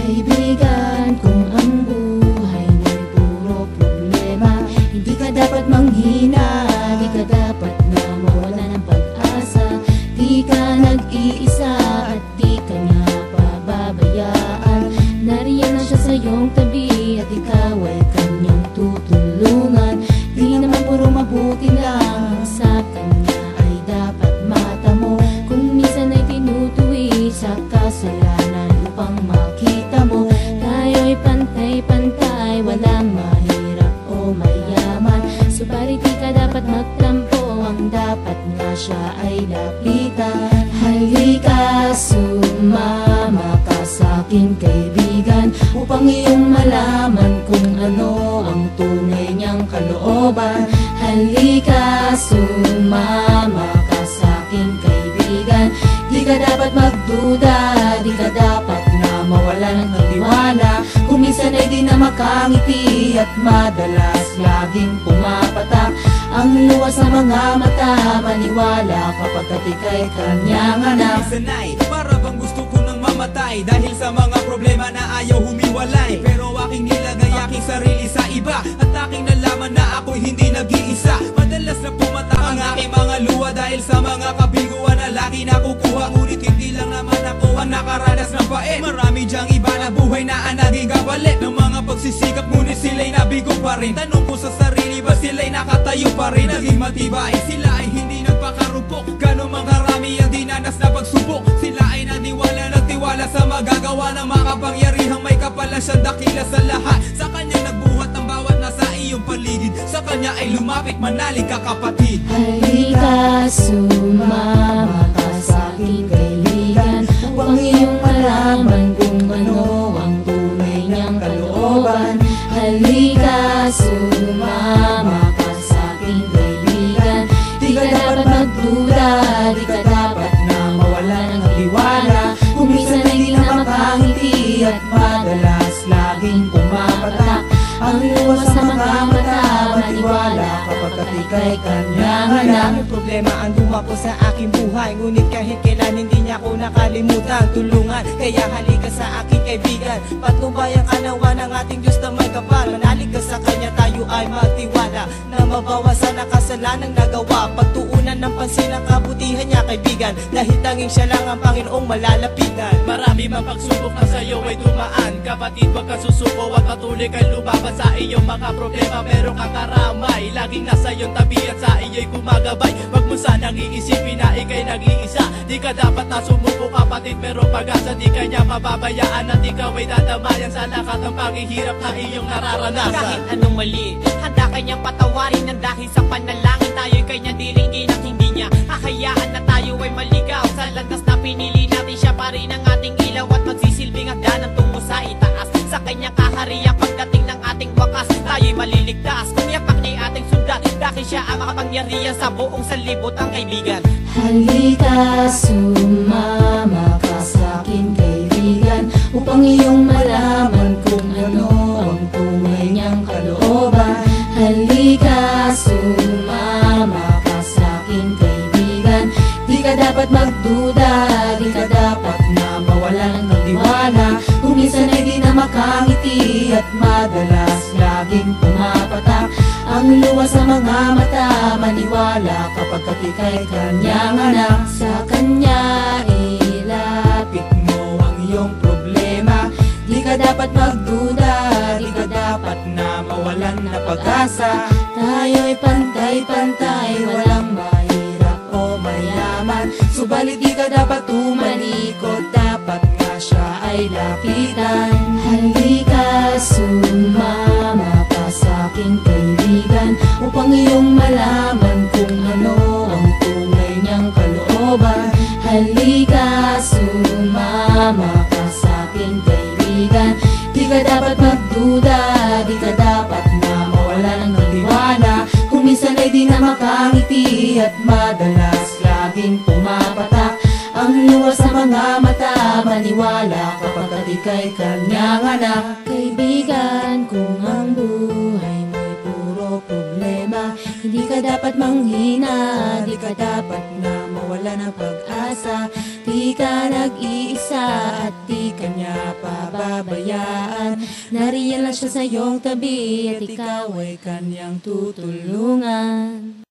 Kaibigan, kung ang buhay mo'y puro problema, hindi ka dapat manghina, di ka dapat na mawala ng pag-asa. Di ka nag-iisa at di ka niya pababayaan. Nariyan na siya sa iyong tabi at ikaw ay kanyang tutulungan. Di naman puro mabuti lang, sa kanya ay dapat mata mo. Kung minsan ay tinutuwi sa kasalanan upang makita mo, tayo'y pantay-pantay, walang mahirap o mayaman. Subalit di ka dapat magtampo, ang dapat nga siya ay lapitan. Halika, sumama ka sa'kin kaibigan, upang iyong malaman kung ano ang tunay niyang kalooban. Halika, sumama ka sa'kin kaibigan, di ka dapat magduda, di ka dapat na mawala ng tiwala. Kung minsan ay di na makangiti at madalas laging pumapatak ang luha sa mga mata, maniwala kapag ika'y kanyang anak. Minsan ay para bang gusto ko nang mamatay dahil sa mga problema na ayaw humiwalay. Pero aking nilagay aking sarili sa iba at aking nalaman na ako'y hindi nag-iisa. Madalas na pumatak ang aking mga luha dahil sa mga kabiguan na lagi nakukuha. Ngunit hindi lang naman ako ang nakaranas ng pait. Marami dyang iba na buhay na ang naging kapalit ng mga pagsisikap, ngunit sila'y nabigo pa rin. Tanong ko sa sarili, ba sila'y nakatayo pa rin? Naging matibay, sila ay hindi nagpakarupok. Gano'ng mga karami ang dinanas na pagsubok. Sila ay naniwala, nagtiwala sa magagawa ng makapangyarihang may kapalan siyang dakila sa lahat. Sa kanya nagbuhat ang bawat nasa iyong paligid, sa kanya ay lumapit, manalig ka kapatid. Halika, sumama ka sa'kin kaibigan, upang iyong malaman kung ano ang tunay niyang kalooban. Halika, sumama ka sa'kin kaibigan, di ka dapat magduda, di ka dapat na mawala ng tiwala. Kung minsan ay di na makangiti at madalas laging pumapatak ang luha sa mga mata, maniwala kapag ika'y kanyang anak. May problema ang dumapo sa aking buhay, ngunit kahit kailan hindi niya ako nakalimutan tulungan. Kaya halika sa aking kaibigan, patnubayan ka nawa ng ating Diyos na may kapal. Manalig ka sa kanya, tayo ay magtiwala na mabawasan ang kasalanang nagawa. Pagtuunan ng pansin ang kabutihan niya kaibigan, dahil tanging siya lang ang Panginoong malalapitan. Marami mang pagsubok na sa'yo ay dumaan, kapatid wag ka susuko at patuloy kang lumaban sa iyong mga problema. Meron kang karamay, laging nasa iyong tabi at sa iyo'y gumagabay. Wag mo sanang iisipin na ika'y nag-iisa, di ka dapat na sumuko kapatid, pero pag-asa di kanya mababayaan at ikaw ay dadamayan sa lakat ng paghihirap na iyong nararanasan. Kahit anong mali, handa kanyang patawarin ng dahil sa panalangin. Tayo'y kanya diringgin at hindi niya hahayaan na tayo ay maligaw. Sa landas na pinili natin, siya pa rin ang ating ilaw at magsisilbing hagdanan tungo sa itaas. Sa kanyang kahariang pagdating ng ating wakas, tayo'y maliligtas kung yapak niya'y ating sundan, dahil siya ang makapangyarihan sa buong sanlibutan kaibigan. Halika, sumama ka sa'kin kaibigan, upang iyong malaman kung ano ang tunay niyang kalooban. Halika, sumama ka sa'kin kaibigan, di ka dapat magduda, di ka dapat na mawala ng tiwala. Kung minsan ay di na makangiti at madalas laging pumapatak ang luha sa mga mata, maniwala kapag ika'y kanyang anak. Sa kanya ilapit mo ang iyong problema, di ka dapat magduda, di ka dapat na mawalan na pag-asa. Tayo'y pantay-pantay, walang mahirap o mayaman. Subalit di ka dapat tumalikod, dapat nga siya ay lapitan. Halika, sumama ka sa'king kaibigan, upang iyong malaman kung ano ang tunay niyang kalooban. Halika, sumama ka sa'king kaibigan, di ka dapat magduda, di ka dapat na mawala ng tiwala. Kung minsan ay di na makangiti at madalas laging pumapatak ang luha sa mga mata, maniwala kapag ika'y kanyang anak. Kaibigan, kung ang buhay mo'y puro problema, hindi ka dapat manghina, di ka dapat na mawala ng pag-asa. pag-asa. Di ka nag-iisa at di ka niya pababayaan. Nariyan lang siya sa iyong tabi at ikaw ay kanyang tutulungan.